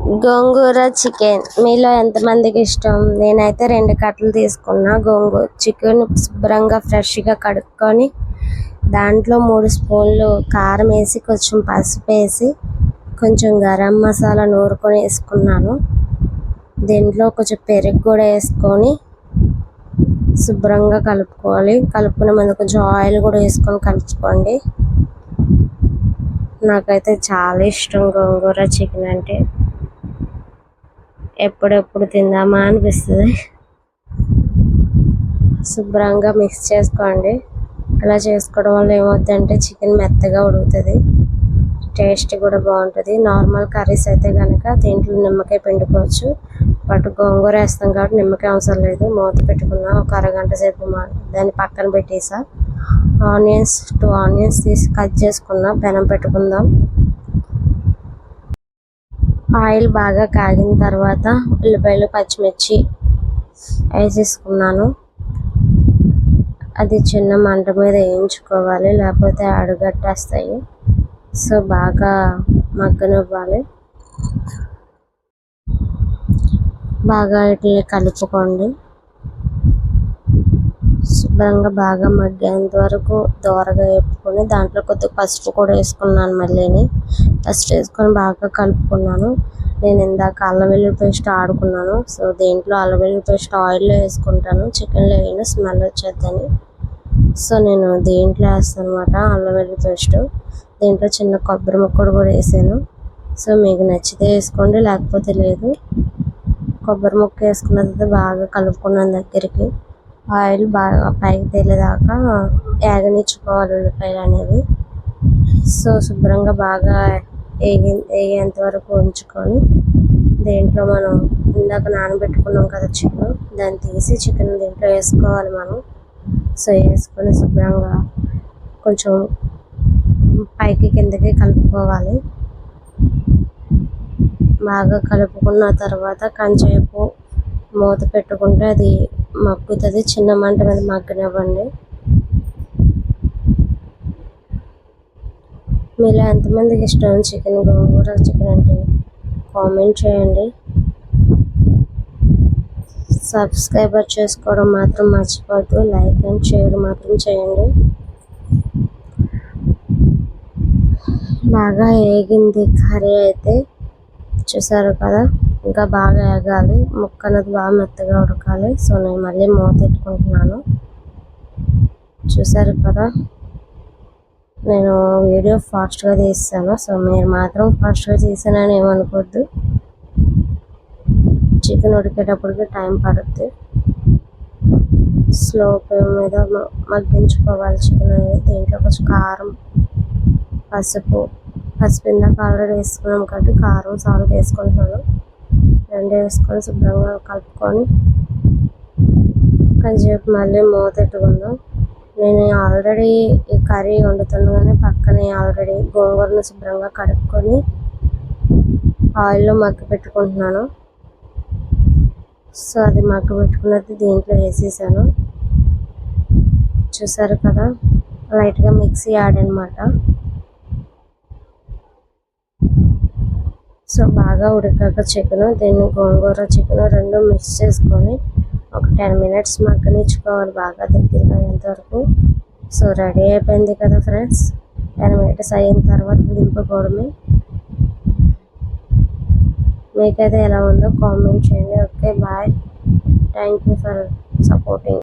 గోంగూర chicken మీలో ఎంతమందికి ఇష్టం? నేనైతే 2 కట్టలు తీసుకున్నా. గోంగూర చికెన్ శుభ్రంగా ఫ్రెష్గా కడుక్కొని దాంట్లో 3 స్పూన్లు కారం వేసి, కొంచెం పసుపు వేసి, కొంచెం గరం మసాలా నూరుకొని వేసుకున్నాను. దీంట్లో కొంచెం పెరుగు కూడా వేసుకొని శుభ్రంగా కలుపుకోవాలి. కలుపుకునే ముందు కొంచెం ఆయిల్ కూడా వేసుకొని కలుపుకోండి. నాకైతే చాలా ఇష్టం గోంగూర చికెన్ అంటే. ఎప్పుడెప్పుడు తిందామా అనిపిస్తుంది. శుభ్రంగా మిక్స్ చేసుకోండి. అలా చేసుకోవడం వల్ల ఏమవుతుందంటే చికెన్ మెత్తగా ఉడుకుతుంది, టేస్ట్ కూడా బాగుంటుంది. నార్మల్ కర్రీస్ అయితే కనుక దీంట్లో నిమ్మకాయ పిండుకోవచ్చు. బట్ గోంగూర వేస్తాం కాబట్టి నిమ్మకాయ అవసరం లేదు. మూత పెట్టుకున్నా ఒక అరగంట సేపు దాన్ని పక్కన పెట్టేసా. 2 ఆనియన్స్ తీసి కట్ చేసుకున్నా. పెనం పెట్టుకుందాం. ఆయిల్ బాగా కాగిన తర్వాత ఉల్లిపాయలు పచ్చిమిర్చి వేసేసుకున్నాను. అది చిన్న మంట మీద వేయించుకోవాలి, లేకపోతే అడుగట్టేస్తాయి. సో బాగా మగ్గనివ్వాలి. బాగా వీటిని కలుపుకోండి. శుభ్రంగా బాగా మగ్గేంత వరకు దోరగా వేపుకొని దాంట్లో కొద్దిగా పసుపు కూడా వేసుకున్నాను. మళ్ళీని ఫస్ట్ వేసుకొని బాగా కలుపుకున్నాను. నేను ఇందాక అల్లం వెల్లుల్లి పేస్ట్ ఆడుకున్నాను. సో దీంట్లో అల్లం వెల్లుల్లి పేస్ట్ ఆయిల్లో వేసుకుంటాను, చికెన్లో వేయను, స్మెల్ వచ్చేద్దని. సో నేను దీంట్లో వేస్తాను అనమాట అల్లం వెల్లుల్లి పేస్ట్. దీంట్లో చిన్న కొబ్బరి ముక్కలు కూడా వేసాను. సో మీకు నచ్చితే వేసుకోండి, లేకపోతే లేదు. కొబ్బరి ముక్క వేసుకున్న తర్వాత బాగా కలుపుకున్నాను దగ్గరికి. ఆయిల్ బాగా పైకి తేలేదాకా వేగనిచ్చుకోవాలి ఉల్లిపాయలు అనేవి. సో శుభ్రంగా బాగా వేగేంత వరకు ఉంచుకొని దీంట్లో మనం ఇందాక నానబెట్టుకున్నాం కదా చికెన్, దాన్ని తీసి చికెన్ దీంట్లో వేసుకోవాలి మనం. సో వేసుకొని శుభ్రంగా కొంచెం పైకి కిందకి కలుపుకోవాలి. బాగా కలుపుకున్న తర్వాత కొంచెంసేపు మూత పెట్టుకుంటే అది మగ్గుతుంది. చిన్న మంట మీద మగ్గనివ్వండి. మీలో ఎంతమందికి ఇష్టం చికెన్, గోంగూర చికెన్ అంటే కామెంట్ చేయండి. సబ్స్క్రైబర్ చేసుకోవడం మాత్రం మర్చిపోవద్దు. లైక్ అండ్ షేర్ మాత్రం చేయండి. బాగా వేగింది కర్రీ అయితే, చూసారు కదా. ఇంకా బాగా వేగాలి, ముక్క అనేది బాగా మెత్తగా ఉడకాలి. సో నేను మళ్ళీ మూత పెట్టుకుంటున్నాను. చూసారు కదా, నేను వీడియో ఫాస్ట్గా తీస్తాను. సో మీరు మాత్రం ఫాస్ట్గా తీసానని ఏమనుకోవద్దు. చికెన్ ఉడికేటప్పటికి టైం పడుతుంది. స్లో ఫ్లేమ్ మీద మగ్గించుకోవాలి చికెన్ అనేది. దీంట్లో కొంచెం కారం, పసుపు ఇందాక ఆల్రెడీ వేసుకున్నాం కాబట్టి కారం, సాల్ట్ వేసుకుంటున్నాను. 2 వేసుకొని శుభ్రంగా కలుపుకొని కొంచెంసేపు మళ్ళీ మూత పెట్టుకుందాం. నేను ఆల్రెడీ ఈ కర్రీ వండుతుండగానే పక్కనే ఆల్రెడీ గోంగూరను శుభ్రంగా కడుక్కొని ఆయిల్లో మగ్గ పెట్టుకుంటున్నాను. సో అది మగ్గ పెట్టుకున్నది దీంట్లో వేసేసాను. చూసారు కదా, లైట్గా మిక్సీ ఆడనమాట. సో బాగా ఉడికాక చికెన్, దీన్ని గోంగూర చికెన్ 2 మిక్స్ చేసుకొని ఒక 10 మినిట్స్ మగ్గనిచ్చుకోవాలి బాగా దగ్గరగా అయ్యేంతవరకు. సో రెడీ అయిపోయింది కదా ఫ్రెండ్స్. 10 మినిట్స్ అయిన తర్వాత దింపుకోవడమే. మీకైతే ఎలా ఉందో కామెంట్ చేయండి. Okay bye. Thank you for supporting.